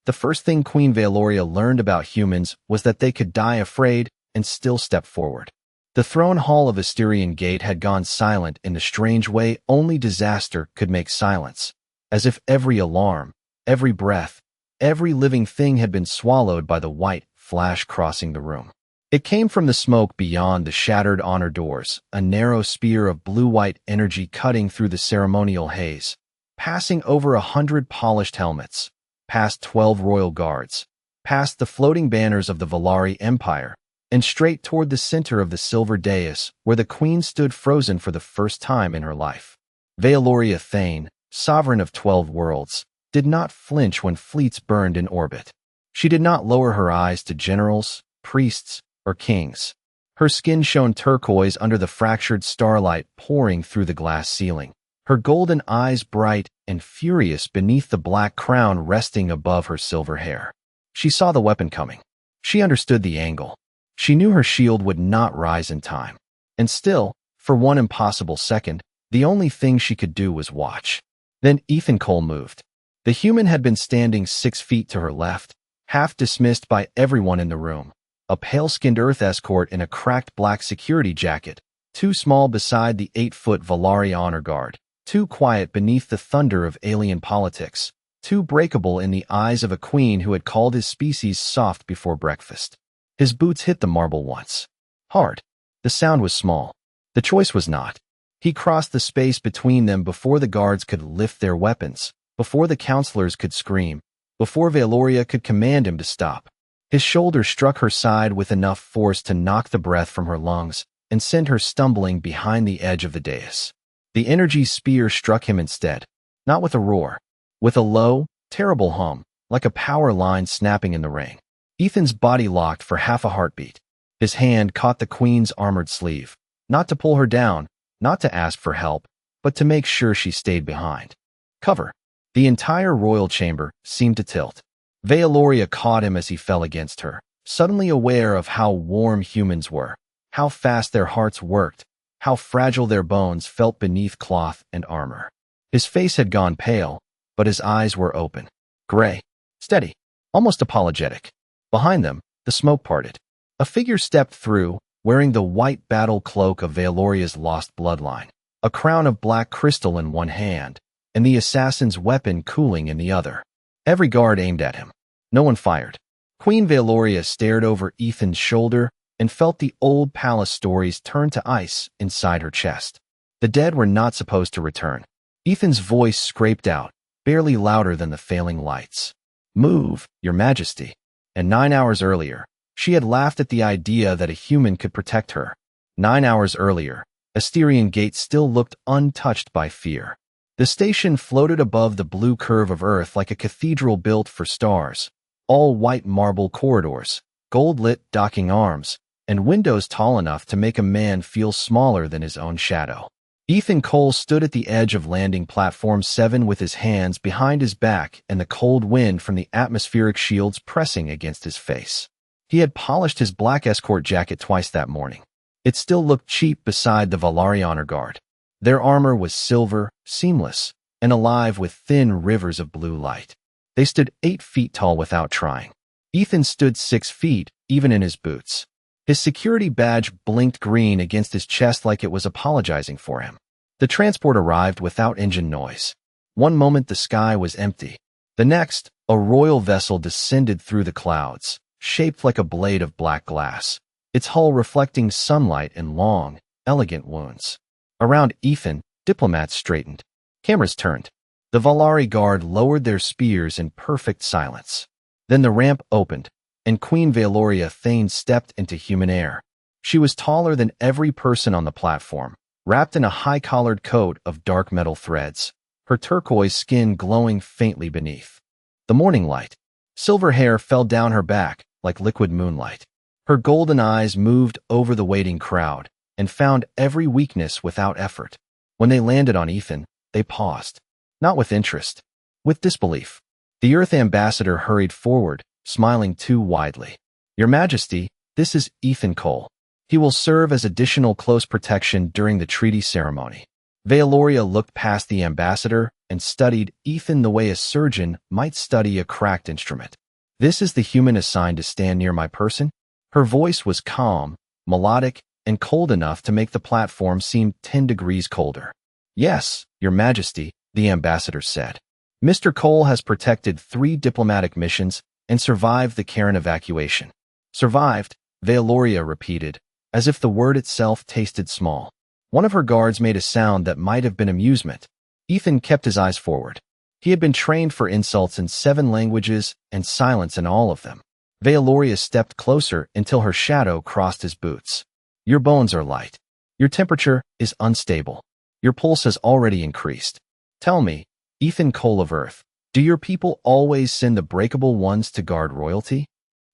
The first thing Queen Valoria learned about humans was that they could die afraid and still step forward. The throne hall of Asterian Gate had gone silent in a strange way only disaster could make silence, as if every alarm, every breath, every living thing had been swallowed by the white flash crossing the room. It came from the smoke beyond the shattered honor doors, a narrow spear of blue-white energy cutting through the ceremonial haze, passing over 100 polished helmets, past 12 royal guards, past the floating banners of the Valari Empire, and straight toward the center of the silver dais where the queen stood frozen for the first time in her life. Valoria Thane, sovereign of 12 worlds, did not flinch when fleets burned in orbit. She did not lower her eyes to generals, priests, or kings. Her skin shone turquoise under the fractured starlight pouring through the glass ceiling, her golden eyes bright and furious beneath the black crown resting above her silver hair. She saw the weapon coming. She understood the angle. She knew her shield would not rise in time. And still, for one impossible second, the only thing she could do was watch. Then Ethan Cole moved. The human had been standing 6 feet to her left, half dismissed by everyone in the room. A pale-skinned Earth escort in a cracked black security jacket, too small beside the 8-foot Valari honor guard, too quiet beneath the thunder of alien politics, too breakable in the eyes of a queen who had called his species soft before breakfast. His boots hit the marble once. Hard. The sound was small. The choice was not. He crossed the space between them before the guards could lift their weapons, before the counselors could scream, before Valoria could command him to stop. His shoulder struck her side with enough force to knock the breath from her lungs and send her stumbling behind the edge of the dais. The energy spear struck him instead, not with a roar, with a low, terrible hum, like a power line snapping in the rain. Ethan's body locked for half a heartbeat. His hand caught the queen's armored sleeve, not to pull her down, not to ask for help, but to make sure she stayed behind. Cover. The entire royal chamber seemed to tilt. Valoria caught him as he fell against her, suddenly aware of how warm humans were, how fast their hearts worked, how fragile their bones felt beneath cloth and armor. His face had gone pale, but his eyes were open. Gray. Steady. Almost apologetic. Behind them, the smoke parted. A figure stepped through, wearing the white battle cloak of Valoria's lost bloodline, a crown of black crystal in one hand, and the assassin's weapon cooling in the other. Every guard aimed at him. No one fired. Queen Valoria stared over Ethan's shoulder and felt the old palace stories turn to ice inside her chest. The dead were not supposed to return. Ethan's voice scraped out, barely louder than the failing lights. Move, Your Majesty. And 9 hours earlier, she had laughed at the idea that a human could protect her. 9 hours earlier, Asterian Gate still looked untouched by fear. The station floated above the blue curve of Earth like a cathedral built for stars, all white marble corridors, gold-lit docking arms, and windows tall enough to make a man feel smaller than his own shadow. Ethan Cole stood at the edge of landing platform 7 with his hands behind his back and the cold wind from the atmospheric shields pressing against his face. He had polished his black escort jacket twice that morning. It still looked cheap beside the Valari honor guard. Their armor was silver, seamless, and alive with thin rivers of blue light. They stood 8 feet tall without trying. Ethan stood 6 feet, even in his boots. His security badge blinked green against his chest like it was apologizing for him. The transport arrived without engine noise. One moment the sky was empty. The next, a royal vessel descended through the clouds, shaped like a blade of black glass, its hull reflecting sunlight in long, elegant wounds. Around Ethan, diplomats straightened. Cameras turned. The Valari guard lowered their spears in perfect silence. Then the ramp opened, and Queen Valoria Thane stepped into human air. She was taller than every person on the platform, wrapped in a high-collared coat of dark metal threads, her turquoise skin glowing faintly beneath. The morning light. Silver hair fell down her back like liquid moonlight. Her golden eyes moved over the waiting crowd and found every weakness without effort. When they landed on Ethan, they paused. Not with interest, with disbelief. The Earth ambassador hurried forward, smiling too widely. Your Majesty, this is Ethan Cole. He will serve as additional close protection during the treaty ceremony. Valoria looked past the ambassador and studied Ethan the way a surgeon might study a cracked instrument. "This is the human assigned to stand near my person?" Her voice was calm, melodic, and cold enough to make the platform seem 10 degrees colder. "Yes, Your Majesty," the ambassador said. "Mr. Cole has protected 3 diplomatic missions and survived the Karen evacuation." "Survived," Vealoria repeated, as if the word itself tasted small. One of her guards made a sound that might have been amusement. Ethan kept his eyes forward. He had been trained for insults in 7 languages and silence in all of them. Vealoria stepped closer until her shadow crossed his boots. "Your bones are light. Your temperature is unstable. Your pulse has already increased. Tell me, Ethan Cole of Earth, do your people always send the breakable ones to guard royalty?"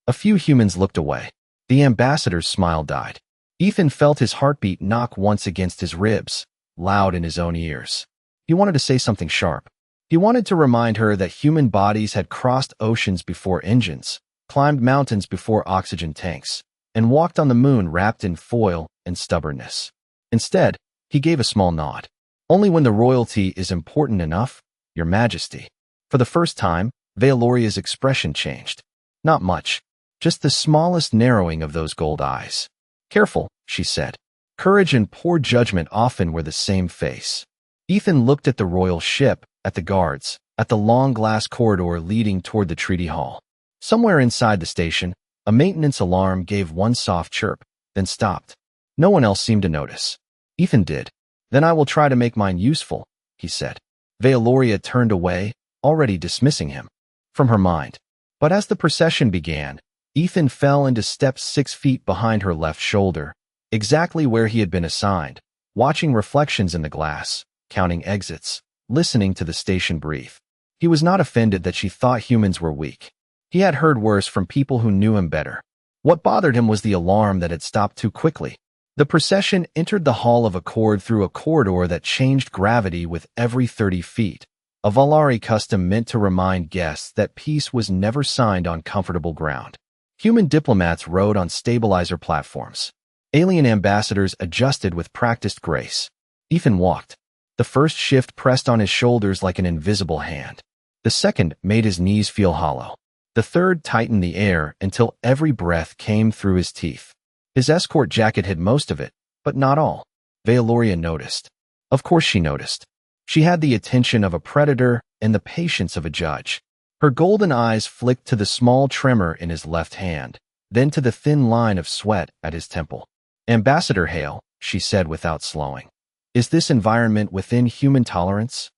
A few humans looked away. The ambassador's smile died. Ethan felt his heartbeat knock once against his ribs, loud in his own ears. He wanted to say something sharp. He wanted to remind her that human bodies had crossed oceans before engines, climbed mountains before oxygen tanks, and walked on the moon wrapped in foil and stubbornness. Instead, he gave a small nod. "Only when the royalty is important enough, Your Majesty." For the first time, Vealoria's expression changed. Not much, just the smallest narrowing of those gold eyes. "Careful," she said. Courage and poor judgment often were the same face. Ethan looked at the royal ship, at the guards, at the long glass corridor leading toward the treaty hall. Somewhere inside the station, a maintenance alarm gave one soft chirp, then stopped. No one else seemed to notice. Ethan did. "Then I will try to make mine useful," he said. Vealoria turned away, already dismissing him from her mind. But as the procession began, Ethan fell into step 6 feet behind her left shoulder, exactly where he had been assigned, watching reflections in the glass, counting exits, listening to the station breathe. He was not offended that she thought humans were weak. He had heard worse from people who knew him better. What bothered him was the alarm that had stopped too quickly. The procession entered the Hall of Accord through a corridor that changed gravity with every 30 feet, a Valari custom meant to remind guests that peace was never signed on comfortable ground. Human diplomats rode on stabilizer platforms. Alien ambassadors adjusted with practiced grace. Ethan walked. The first shift pressed on his shoulders like an invisible hand. The second made his knees feel hollow. The third tightened the air until every breath came through his teeth. His escort jacket hid most of it, but not all. Vealoria noticed. Of course she noticed. She had the attention of a predator and the patience of a judge. Her golden eyes flicked to the small tremor in his left hand, then to the thin line of sweat at his temple. "Ambassador Hale," she said without slowing. "Is this environment within human tolerance?"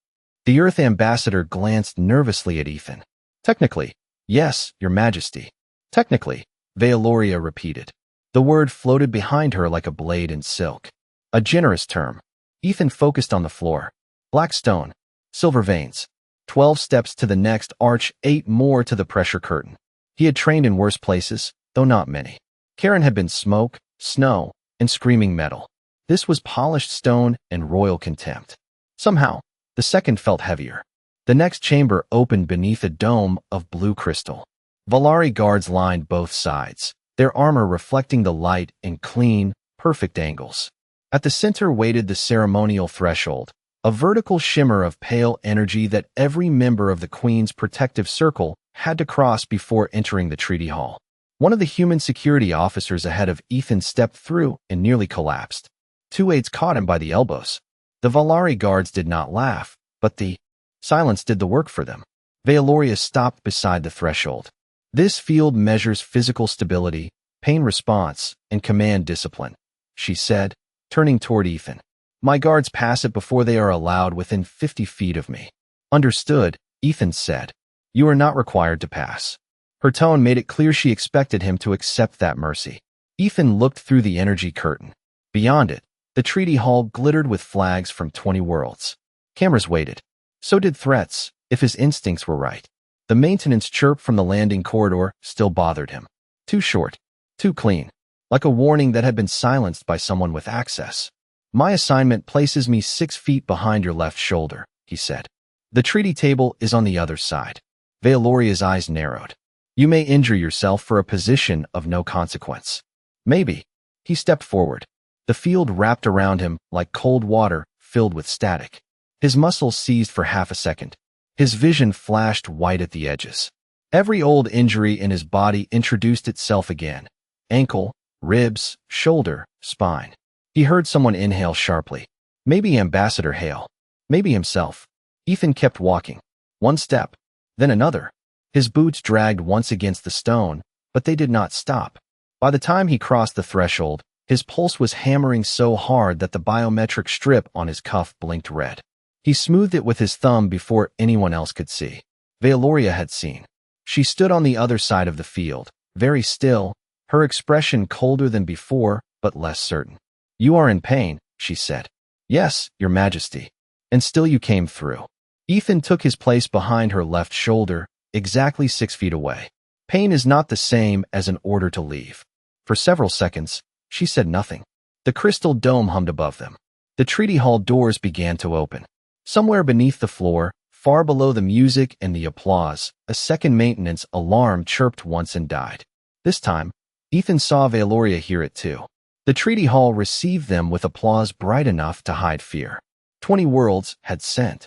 The Earth ambassador glanced nervously at Ethan. "Technically, yes, Your Majesty." "Technically," Vealoria repeated. The word floated behind her like a blade in silk. A generous term. Ethan focused on the floor. Black stone, silver veins. 12 steps to the next arch, 8 more to the pressure curtain. He had trained in worse places, though not many. Karen had been smoke, snow, and screaming metal. This was polished stone and royal contempt. Somehow, the second felt heavier. The next chamber opened beneath a dome of blue crystal. Valari guards lined both sides, their armor reflecting the light in clean, perfect angles. At the center waited the ceremonial threshold, a vertical shimmer of pale energy that every member of the Queen's protective circle had to cross before entering the treaty hall. One of the human security officers ahead of Ethan stepped through and nearly collapsed. 2 aides caught him by the elbows. The Valari guards did not laugh, but the silence did the work for them. Vealoria stopped beside the threshold. "This field measures physical stability, pain response, and command discipline," she said, turning toward Ethan. "My guards pass it before they are allowed within 50 feet of me." "Understood," Ethan said. "You are not required to pass." Her tone made it clear she expected him to accept that mercy. Ethan looked through the energy curtain. Beyond it, the treaty hall glittered with flags from 20 worlds. Cameras waited. So did threats, if his instincts were right. The maintenance chirp from the landing corridor still bothered him. Too short, too clean, like a warning that had been silenced by someone with access. "My assignment places me 6 feet behind your left shoulder," he said. "The treaty table is on the other side." Vealoria's eyes narrowed. "You may injure yourself for a position of no consequence." "Maybe." He stepped forward. The field wrapped around him like cold water filled with static. His muscles seized for half a second. His vision flashed white at the edges. Every old injury in his body introduced itself again. Ankle, ribs, shoulder, spine. He heard someone inhale sharply. Maybe Ambassador Hale. Maybe himself. Ethan kept walking. One step, then another. His boots dragged once against the stone, but they did not stop. By the time he crossed the threshold, his pulse was hammering so hard that the biometric strip on his cuff blinked red. He smoothed it with his thumb before anyone else could see. Valoria had seen. She stood on the other side of the field, very still, her expression colder than before, but less certain. "You are in pain," she said. "Yes, Your Majesty. And still you came through." Ethan took his place behind her left shoulder, exactly 6 feet away. Pain is not the same as an order to leave. For several seconds, she said nothing. The crystal dome hummed above them. The treaty hall doors began to open. Somewhere beneath the floor, far below the music and the applause, a second maintenance alarm chirped once and died. This time, Ethan saw Valoria hear it too. The treaty hall received them with applause bright enough to hide fear. 20 worlds had sent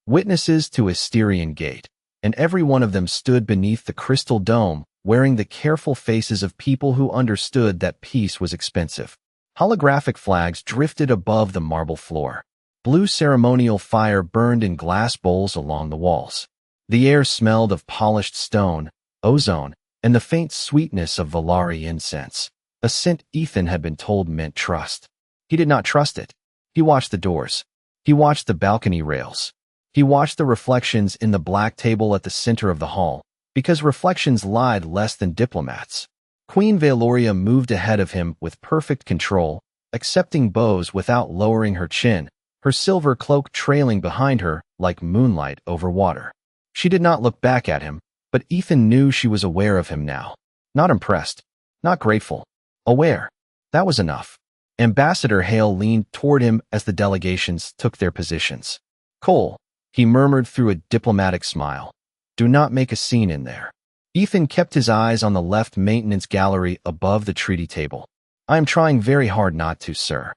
witnesses to Asterian Gate, and every one of them stood beneath the crystal dome, wearing the careful faces of people who understood that peace was expensive. Holographic flags drifted above the marble floor. Blue ceremonial fire burned in glass bowls along the walls. The air smelled of polished stone, ozone, and the faint sweetness of Valari incense, a scent Ethan had been told meant trust. He did not trust it. He watched the doors. He watched the balcony rails. He watched the reflections in the black table at the center of the hall, because reflections lied less than diplomats. Queen Valoria moved ahead of him with perfect control, accepting bows without lowering her chin, her silver cloak trailing behind her like moonlight over water. She did not look back at him, but Ethan knew she was aware of him now. Not impressed, not grateful, aware. That was enough. Ambassador Hale leaned toward him as the delegations took their positions. "Cole," he murmured through a diplomatic smile. "Do not make a scene in there." Ethan kept his eyes on the left maintenance gallery above the treaty table. "I am trying very hard not to, sir.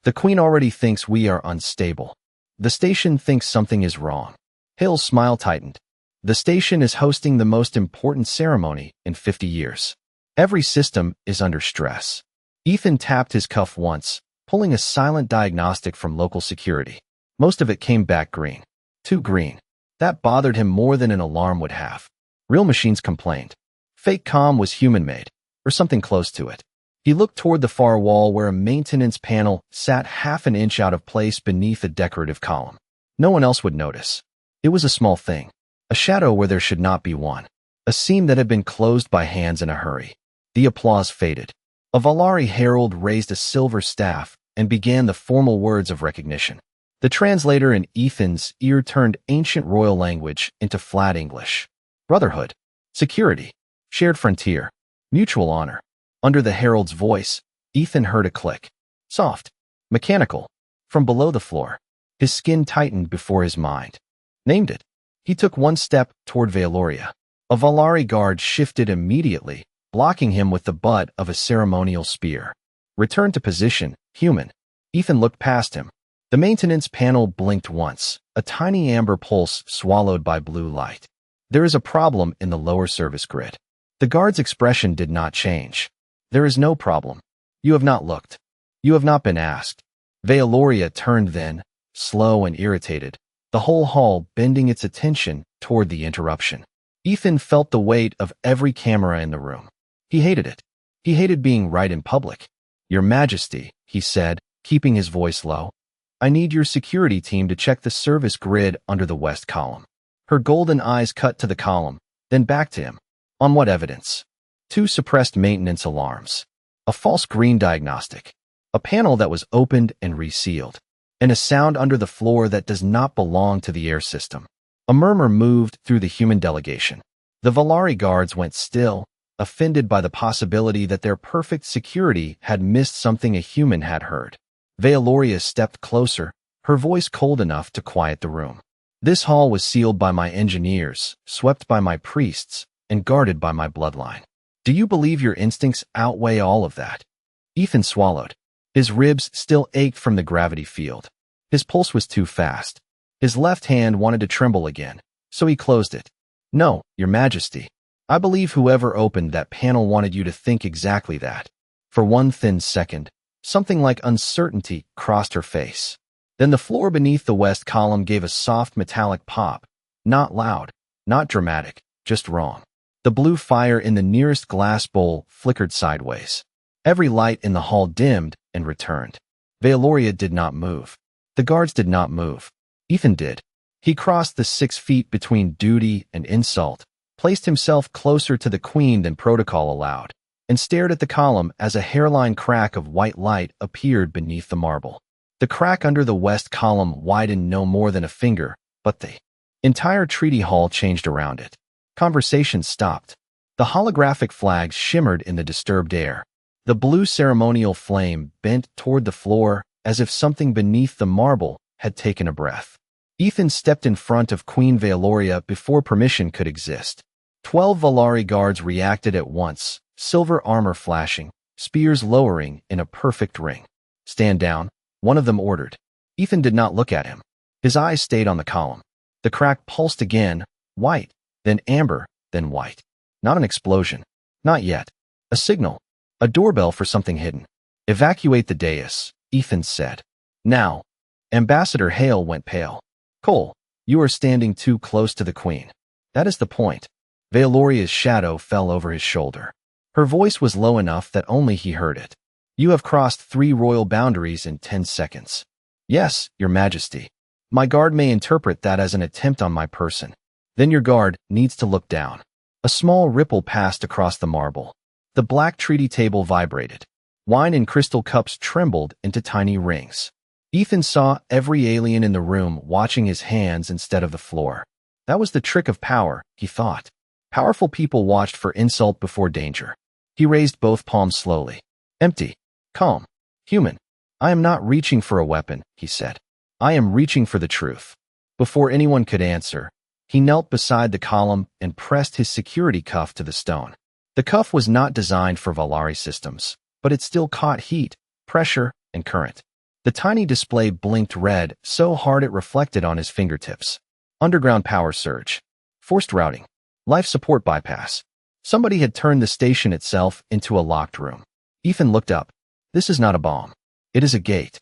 The Queen already thinks we are unstable. The station thinks something is wrong." Hale's smile tightened. "The station is hosting the most important ceremony in 50 years. Every system is under stress." Ethan tapped his cuff once, pulling a silent diagnostic from local security. Most of it came back green. Too green. That bothered him more than an alarm would have. Real machines complained. Fake comm was human-made, or something close to it. He looked toward the far wall where a maintenance panel sat half an inch out of place beneath a decorative column. No one else would notice. It was a small thing. A shadow where there should not be one. A seam that had been closed by hands in a hurry. The applause faded. A Valari herald raised a silver staff and began the formal words of recognition. The translator in Ethan's ear turned ancient royal language into flat English. Brotherhood. Security. Shared frontier. Mutual honor. Under the herald's voice, Ethan heard a click. Soft. Mechanical. From below the floor. His skin tightened before his mind. Named it. He took one step toward Valoria. A Valari guard shifted immediately, blocking him with the butt of a ceremonial spear. Return to position, human. Ethan looked past him. The maintenance panel blinked once, a tiny amber pulse swallowed by blue light. There is a problem in the lower service grid. The guard's expression did not change. There is no problem. You have not looked. You have not been asked. Valoria turned then, slow and irritated, the whole hall bending its attention toward the interruption. Ethan felt the weight of every camera in the room. He hated it. He hated being right in public. "Your Majesty," he said, keeping his voice low, "I need your security team to check the service grid under the west column." Her golden eyes cut to the column, then back to him. "On what evidence?" 2 suppressed maintenance alarms. A false green diagnostic. A panel that was opened and resealed. And a sound under the floor that does not belong to the air system. A murmur moved through the human delegation. The Valari guards went still, offended by the possibility that their perfect security had missed something a human had heard. Valoria stepped closer, her voice cold enough to quiet the room. "This hall was sealed by my engineers, swept by my priests, and guarded by my bloodline. Do you believe your instincts outweigh all of that?" Ethan swallowed. His ribs still ached from the gravity field. His pulse was too fast. His left hand wanted to tremble again, so he closed it. No, Your Majesty. I believe whoever opened that panel wanted you to think exactly that. For one thin second, something like uncertainty crossed her face. Then the floor beneath the west column gave a soft metallic pop. Not loud, not dramatic, just wrong. The blue fire in the nearest glass bowl flickered sideways. Every light in the hall dimmed and returned. Veloria did not move. The guards did not move. Ethan did. He crossed the 6 feet between duty and insult, placed himself closer to the queen than protocol allowed, and stared at the column as a hairline crack of white light appeared beneath the marble. The crack under the west column widened no more than a finger, but the entire treaty hall changed around it. Conversation stopped. The holographic flags shimmered in the disturbed air. The blue ceremonial flame bent toward the floor as if something beneath the marble had taken a breath. Ethan stepped in front of Queen Veloria before permission could exist. 12 Valari guards reacted at once, silver armor flashing, spears lowering in a perfect ring. Stand down, one of them ordered. Ethan did not look at him. His eyes stayed on the column. The crack pulsed again, white, then amber, then white. Not an explosion. Not yet. A signal. A doorbell for something hidden. Evacuate the dais, Ethan said. Now. Ambassador Hale went pale. Cole, you are standing too close to the queen. That is the point. Valoria's shadow fell over his shoulder. Her voice was low enough that only he heard it. You have crossed 3 royal boundaries in 10 seconds. Yes, Your Majesty. My guard may interpret that as an attempt on my person. Then your guard needs to look down. A small ripple passed across the marble. The black treaty table vibrated. Wine in crystal cups trembled into tiny rings. Ethan saw every alien in the room watching his hands instead of the floor. That was the trick of power, he thought. Powerful people watched for insult before danger. He raised both palms slowly. Empty. Calm. Human. I am not reaching for a weapon, he said. I am reaching for the truth. Before anyone could answer, he knelt beside the column and pressed his security cuff to the stone. The cuff was not designed for Valari systems, but it still caught heat, pressure, and current. The tiny display blinked red so hard it reflected on his fingertips. Underground power surge. Forced routing. Life support bypass. Somebody had turned the station itself into a locked room. Ethan looked up. This is not a bomb. It is a gate.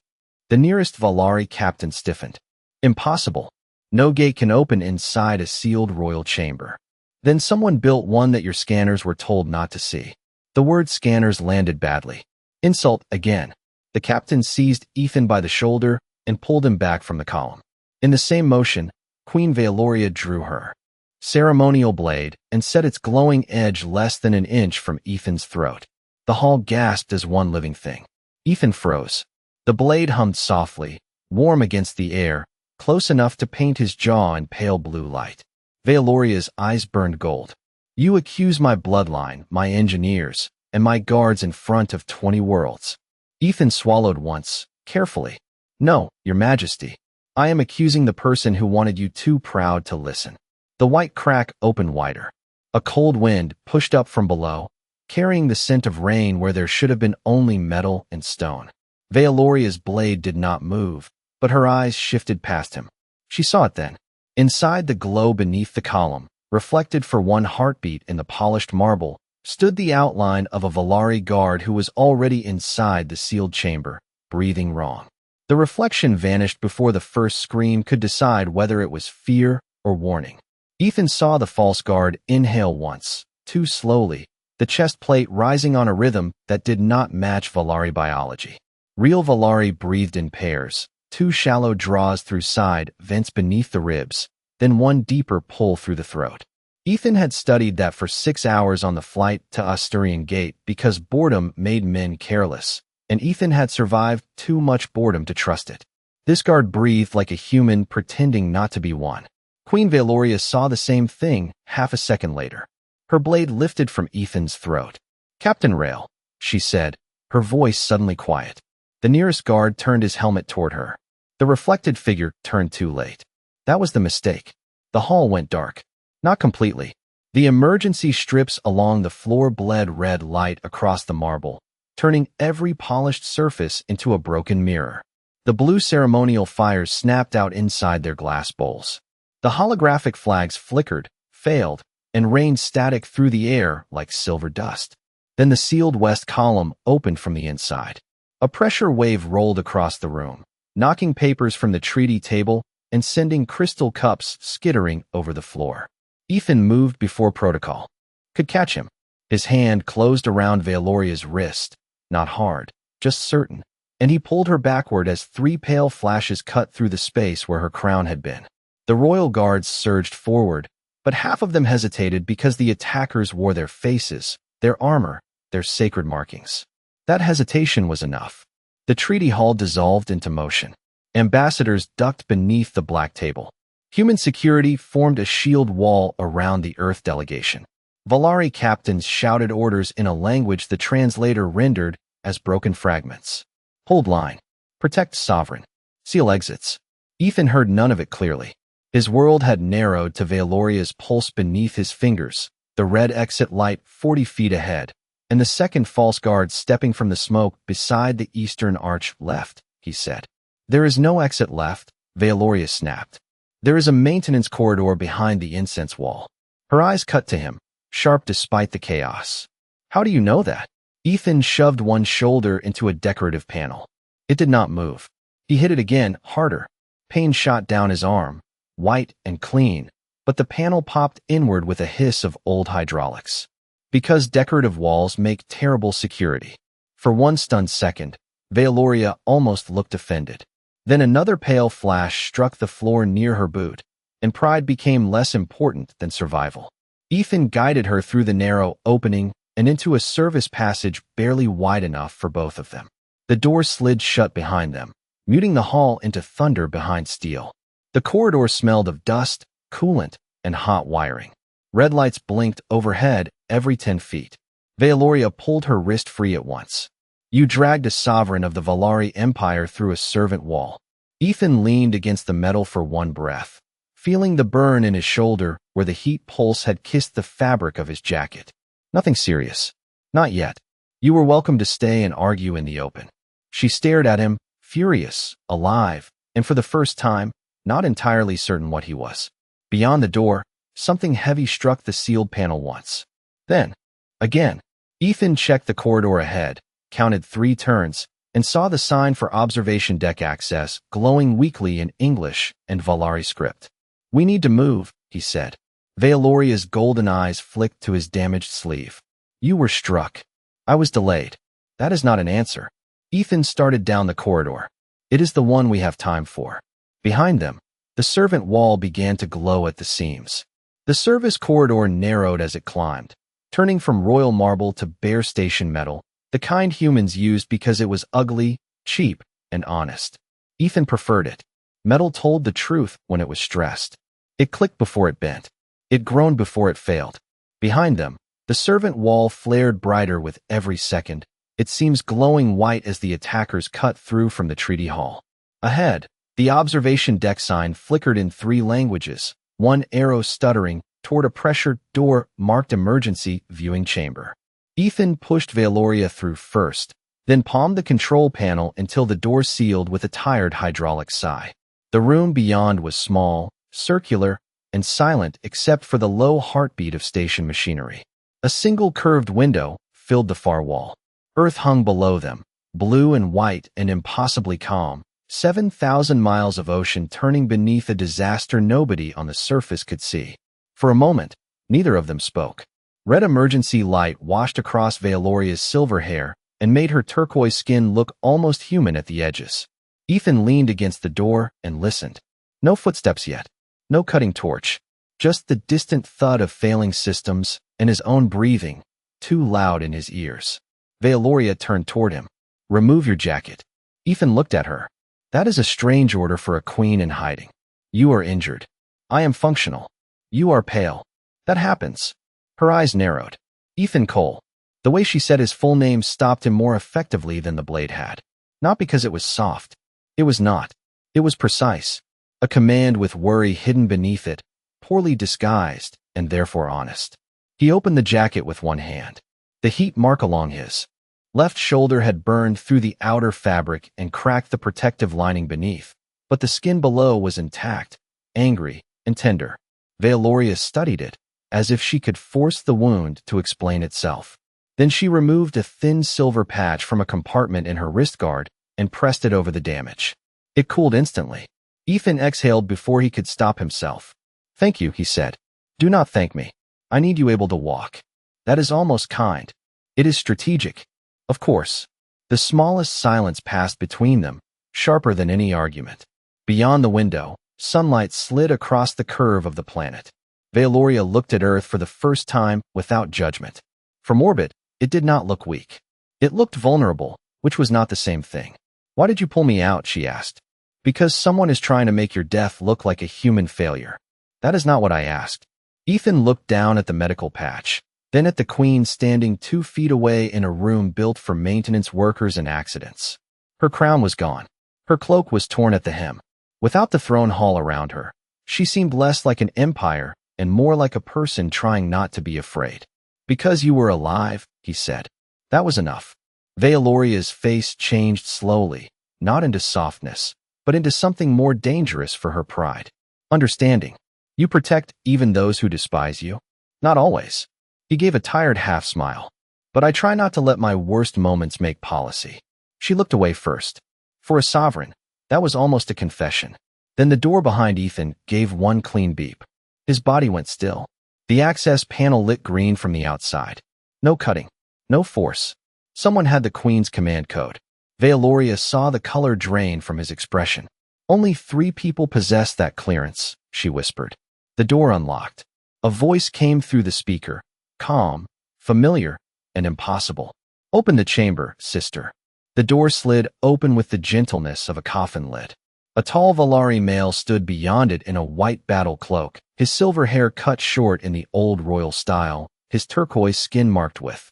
The nearest Valari captain stiffened. Impossible. No gate can open inside a sealed royal chamber. Then someone built one that your scanners were told not to see. The word scanners landed badly. Insult again. The captain seized Ethan by the shoulder and pulled him back from the column. In the same motion, Queen Veloria drew her ceremonial blade and set its glowing edge less than an inch from Ethan's throat. The hall gasped as one living thing. Ethan froze. The blade hummed softly, warm against the air, close enough to paint his jaw in pale blue light. Veloria's eyes burned gold. You accuse my bloodline, my engineers, and my guards in front of 20 worlds. Ethan swallowed once, carefully. No, Your Majesty. I am accusing the person who wanted you too proud to listen. The white crack opened wider. A cold wind pushed up from below, carrying the scent of rain where there should have been only metal and stone. Veiloria's blade did not move, but her eyes shifted past him. She saw it then. Inside the glow beneath the column, reflected for one heartbeat in the polished marble, stood the outline of a Valari guard who was already inside the sealed chamber, breathing wrong. The reflection vanished before the first scream could decide whether it was fear or warning. Ethan saw the false guard inhale once, too slowly, the chest plate rising on a rhythm that did not match Valari biology. Real Valari breathed in pairs, 2 shallow draws through side vents beneath the ribs, then one deeper pull through the throat. Ethan had studied that for 6 hours on the flight to Asturian Gate because boredom made men careless, and Ethan had survived too much boredom to trust it. This guard breathed like a human pretending not to be one. Queen Veloria saw the same thing half a second later. Her blade lifted from Ethan's throat. Captain Rail, she said, her voice suddenly quiet. The nearest guard turned his helmet toward her. The reflected figure turned too late. That was the mistake. The hall went dark. Not completely. The emergency strips along the floor bled red light across the marble, turning every polished surface into a broken mirror. The blue ceremonial fires snapped out inside their glass bowls. The holographic flags flickered, failed, and rained static through the air like silver dust. Then the sealed west column opened from the inside. A pressure wave rolled across the room, knocking papers from the treaty table and sending crystal cups skittering over the floor. Ethan moved before protocol could catch him. His hand closed around Valoria's wrist, not hard, just certain, and he pulled her backward as 3 pale flashes cut through the space where her crown had been. The royal guards surged forward, but half of them hesitated because the attackers wore their faces, their armor, their sacred markings. That hesitation was enough. The treaty hall dissolved into motion. Ambassadors ducked beneath the black table. Human security formed a shield wall around the Earth delegation. Valari captains shouted orders in a language the translator rendered as broken fragments. Hold line. Protect sovereign. Seal exits. Ethan heard none of it clearly. His world had narrowed to Valoria's pulse beneath his fingers, the red exit light 40 feet ahead, and the second false guard stepping from the smoke beside the eastern arch left, he said. There is no exit left, Valoria snapped. There is a maintenance corridor behind the incense wall. Her eyes cut to him, sharp despite the chaos. How do you know that? Ethan shoved one shoulder into a decorative panel. It did not move. He hit it again, harder. Pain shot down his arm, white and clean, but the panel popped inward with a hiss of old hydraulics. Because decorative walls make terrible security. For one stunned second, Valoria almost looked offended. Then another pale flash struck the floor near her boot, and pride became less important than survival. Ethan guided her through the narrow opening and into a service passage barely wide enough for both of them. The door slid shut behind them, muting the hall into thunder behind steel. The corridor smelled of dust, coolant, and hot wiring. Red lights blinked overhead every 10 feet. Valoria pulled her wrist free at once. You dragged a sovereign of the Valari Empire through a servant wall. Ethan leaned against the metal for one breath, feeling the burn in his shoulder where the heat pulse had kissed the fabric of his jacket. Nothing serious. Not yet. You were welcome to stay and argue in the open. She stared at him, furious, alive, and for the first time, not entirely certain what he was. Beyond the door, something heavy struck the sealed panel once. Then, again. Ethan checked the corridor ahead, counted 3 turns, and saw the sign for observation deck access glowing weakly in English and Valari script. We need to move, he said. Valoria's golden eyes flicked to his damaged sleeve. You were struck. I was delayed. That is not an answer. Ethan started down the corridor. It is the one we have time for. Behind them, the servant wall began to glow at the seams. The service corridor narrowed as it climbed, turning from royal marble to bare station metal, the kind humans used because it was ugly, cheap, and honest. Ethan preferred it. Metal told the truth when it was stressed. It clicked before it bent. It groaned before it failed. Behind them, the servant wall flared brighter with every second, its seams glowing white as the attackers cut through from the treaty hall. Ahead, the observation deck sign flickered in 3 languages, one arrow stuttering toward a pressure door marked emergency viewing chamber. Ethan pushed Valoria through first, then palmed the control panel until the door sealed with a tired hydraulic sigh. The room beyond was small, circular, and silent except for the low heartbeat of station machinery. A single curved window filled the far wall. Earth hung below them, blue and white and impossibly calm, 7,000 miles of ocean turning beneath a disaster nobody on the surface could see. For a moment, neither of them spoke. Red emergency light washed across Valoria's silver hair and made her turquoise skin look almost human at the edges. Ethan leaned against the door and listened. No footsteps yet. No cutting torch. Just the distant thud of failing systems and his own breathing, too loud in his ears. Valoria turned toward him. Remove your jacket. Ethan looked at her. That is a strange order for a queen in hiding. You are injured. I am functional. You are pale. That happens. Her eyes narrowed. Ethan Cole. The way she said his full name stopped him more effectively than the blade had. Not because it was soft. It was not. It was precise. A command with worry hidden beneath it, poorly disguised and therefore honest. He opened the jacket with one hand. The heat mark along his Left shoulder had burned through the outer fabric and cracked the protective lining beneath, but the skin below was intact, angry, and tender. Veloria studied it, as if she could force the wound to explain itself. Then she removed a thin silver patch from a compartment in her wrist guard and pressed it over the damage. It cooled instantly. Ethan exhaled before he could stop himself. "Thank you," he said. "Do not thank me. I need you able to walk. That is almost kind. It is strategic." Of course. The smallest silence passed between them, sharper than any argument. Beyond the window, sunlight slid across the curve of the planet. Veloria looked at Earth for the first time without judgment. From orbit, it did not look weak. It looked vulnerable, which was not the same thing. "Why did you pull me out?" she asked. "Because someone is trying to make your death look like a human failure." "That is not what I asked." Ethan looked down at the medical patch, then at the Queen standing 2 feet away in a room built for maintenance workers and accidents. Her crown was gone. Her cloak was torn at the hem. Without the throne hall around her, she seemed less like an empire and more like a person trying not to be afraid. "Because you were alive," he said. That was enough. Veoloria's face changed slowly, not into softness, but into something more dangerous for her pride. "Understanding. You protect even those who despise you?" "Not always." He gave a tired half-smile. "But I try not to let my worst moments make policy." She looked away first. For a sovereign, that was almost a confession. Then the door behind Ethan gave one clean beep. His body went still. The access panel lit green from the outside. No cutting. No force. Someone had the Queen's command code. Veoloria saw the color drain from his expression. "Only 3 people possessed that clearance," she whispered. The door unlocked. A voice came through the speaker, calm, familiar, and impossible. "Open the chamber, sister." The door slid open with the gentleness of a coffin lid. A tall Valari male stood beyond it in a white battle cloak, his silver hair cut short in the old royal style, his turquoise skin marked with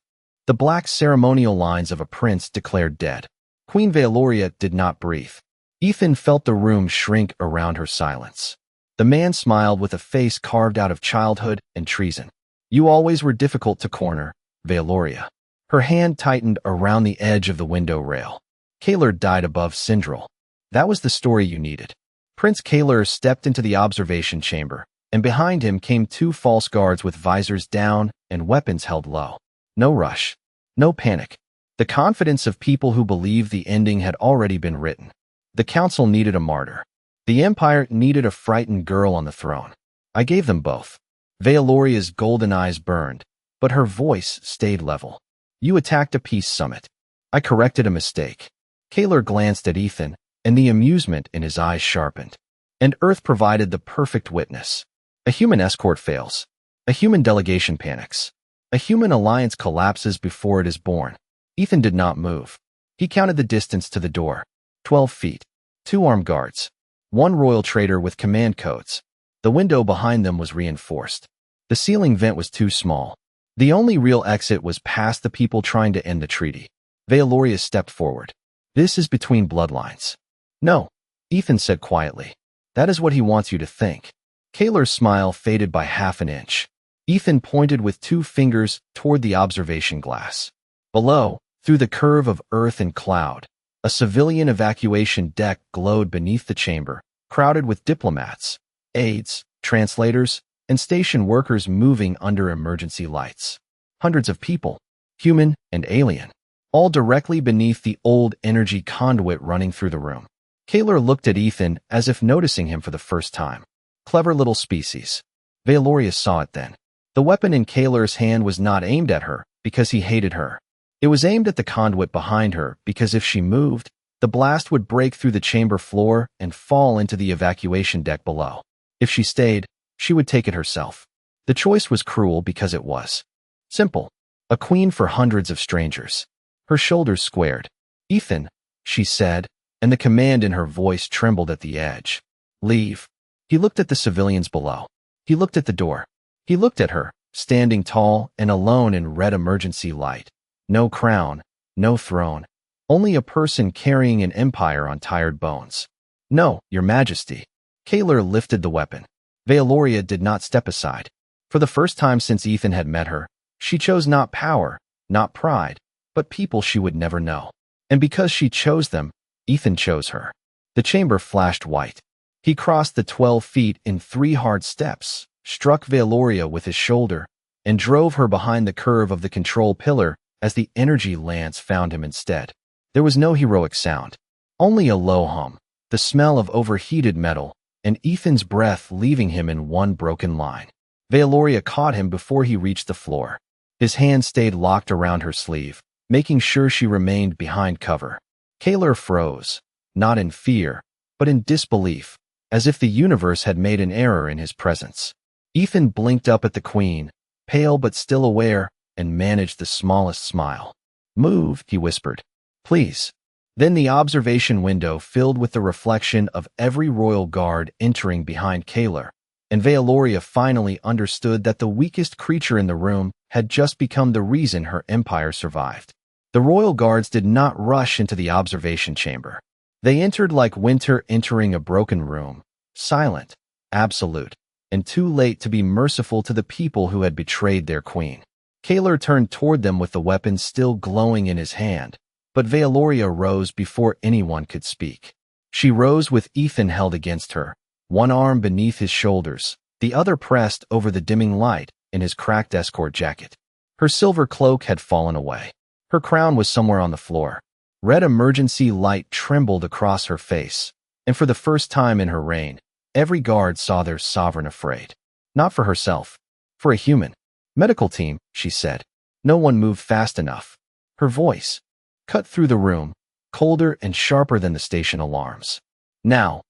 the black ceremonial lines of a prince declared dead. Queen Veoloria did not breathe. Ethan felt the room shrink around her silence. The man smiled with a face carved out of childhood and treason. "You always were difficult to corner, Veoloria." Her hand tightened around the edge of the window rail. "Kaler died above Sindral. That was the story you needed." Prince Kaler stepped into the observation chamber, and behind him came 2 false guards with visors down and weapons held low. No rush. No panic. The confidence of people who believed the ending had already been written. The council needed a martyr. The Empire needed a frightened girl on the throne. "I gave them both." Veoloria's golden eyes burned, but her voice stayed level. "You attacked a peace summit. I corrected a mistake." Kaler glanced at Ethan, and the amusement in his eyes sharpened. "And Earth provided the perfect witness. A human escort fails. A human delegation panics. A human alliance collapses before it is born." Ethan did not move. He counted the distance to the door. 12 feet. 2 armed guards. 1 royal traitor with command codes. The window behind them was reinforced. The ceiling vent was too small. The only real exit was past the people trying to end the treaty. Veoloria stepped forward. "This is between bloodlines." "No," Ethan said quietly. "That is what he wants you to think." Kaler's smile faded by half an inch. Ethan pointed with 2 fingers toward the observation glass. Below, through the curve of earth and cloud, a civilian evacuation deck glowed beneath the chamber, crowded with diplomats, aides, translators, and station workers moving under emergency lights. Hundreds of people, human and alien, all directly beneath the old energy conduit running through the room. Kaler looked at Ethan as if noticing him for the first time. Clever little species. Veoloria saw it then. The weapon in Kaler's hand was not aimed at her because he hated her. It was aimed at the conduit behind her because if she moved, the blast would break through the chamber floor and fall into the evacuation deck below. If she stayed, she would take it herself. The choice was cruel because it was simple. A queen for hundreds of strangers. Her shoulders squared. "Ethan," she said, and the command in her voice trembled at the edge. "Leave." He looked at the civilians below. He looked at the door. He looked at her, standing tall and alone in red emergency light. No crown, no throne, only a person carrying an empire on tired bones. "No, Your Majesty." Kaler lifted the weapon. Veoloria did not step aside. For the first time since Ethan had met her, she chose not power, not pride, but people she would never know. And because she chose them, Ethan chose her. The chamber flashed white. He crossed the 12 feet in 3 hard steps, struck Veloria with his shoulder, and drove her behind the curve of the control pillar as the energy lance found him instead. There was no heroic sound, only a low hum, the smell of overheated metal, and Ethan's breath leaving him in one broken line. Veloria caught him before he reached the floor. His hand stayed locked around her sleeve, making sure she remained behind cover. Kaler froze, not in fear, but in disbelief, as if the universe had made an error in his presence. Ethan blinked up at the Queen, pale but still aware, and managed the smallest smile. "Move," he whispered. "Please." Then the observation window filled with the reflection of every royal guard entering behind Kaler, and Veloria finally understood that the weakest creature in the room had just become the reason her empire survived. The royal guards did not rush into the observation chamber. They entered like winter entering a broken room, silent, absolute, and too late to be merciful to the people who had betrayed their queen. Kaler turned toward them with the weapon still glowing in his hand, but Veloria rose before anyone could speak. She rose with Ethan held against her, one arm beneath his shoulders, the other pressed over the dimming light in his cracked escort jacket. Her silver cloak had fallen away. Her crown was somewhere on the floor. Red emergency light trembled across her face, and for the first time in her reign, every guard saw their sovereign afraid. Not for herself, for a human. "Medical team," she said. No one moved fast enough. Her voice cut through the room, colder and sharper than the station alarms. Now,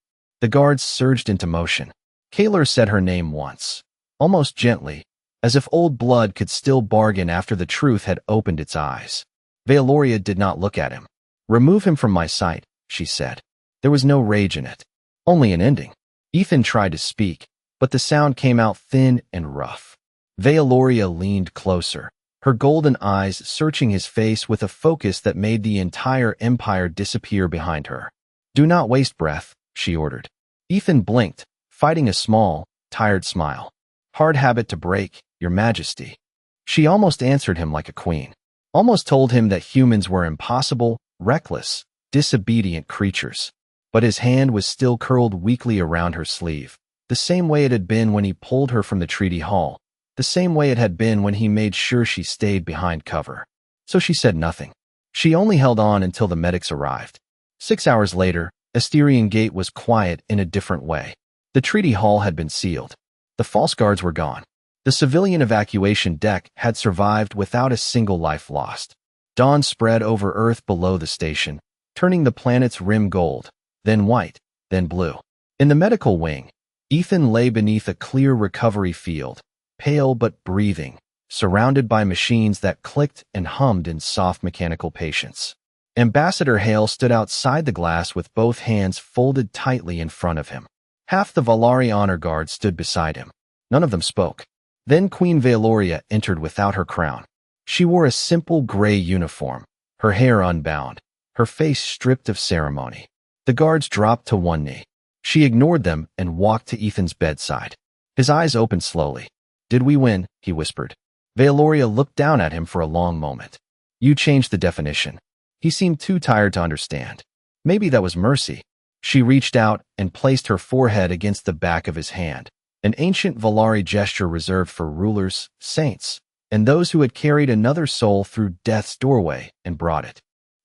the guards surged into motion. Kaler said her name once, almost gently, as if old blood could still bargain after the truth had opened its eyes. Veloria did not look at him. "Remove him from my sight," she said. There was no rage in it, only an ending. Ethan tried to speak, but the sound came out thin and rough. Veloria leaned closer, her golden eyes searching his face with a focus that made the entire empire disappear behind her. "Do not waste breath," she ordered. Ethan blinked, fighting a small, tired smile. "Hard habit to break, Your Majesty." She almost answered him like a queen, almost told him that humans were impossible, reckless, disobedient creatures. But his hand was still curled weakly around her sleeve, the same way it had been when he pulled her from the treaty hall, the same way it had been when he made sure she stayed behind cover. So she said nothing. She only held on until the medics arrived. 6 hours later, Asterian Gate was quiet in a different way. The treaty hall had been sealed. The false guards were gone. The civilian evacuation deck had survived without a single life lost. Dawn spread over Earth below the station, turning the planet's rim gold, then white, then blue. In the medical wing, Ethan lay beneath a clear recovery field, pale but breathing, surrounded by machines that clicked and hummed in soft mechanical patience. Ambassador Hale stood outside the glass with both hands folded tightly in front of him. Half the Valari honor guard stood beside him. None of them spoke. Then Queen Veloria entered without her crown. She wore a simple gray uniform, her hair unbound, her face stripped of ceremony. The guards dropped to one knee. She ignored them and walked to Ethan's bedside. His eyes opened slowly. "Did we win?" he whispered. Veloria looked down at him for a long moment. "You changed the definition." He seemed too tired to understand. Maybe that was mercy. She reached out and placed her forehead against the back of his hand, an ancient Valari gesture reserved for rulers, saints, and those who had carried another soul through death's doorway and brought it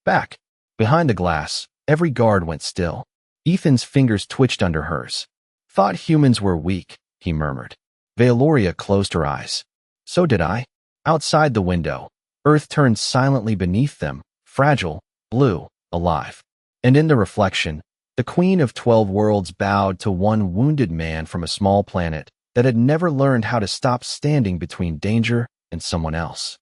back. Behind the glass, every guard went still. Ethan's fingers twitched under hers. "Thought humans were weak," he murmured. Veloria closed her eyes. "So did I." Outside the window, Earth turned silently beneath them, fragile, blue, alive. And in the reflection, the Queen of 12 Worlds bowed to one wounded man from a small planet that had never learned how to stop standing between danger and someone else.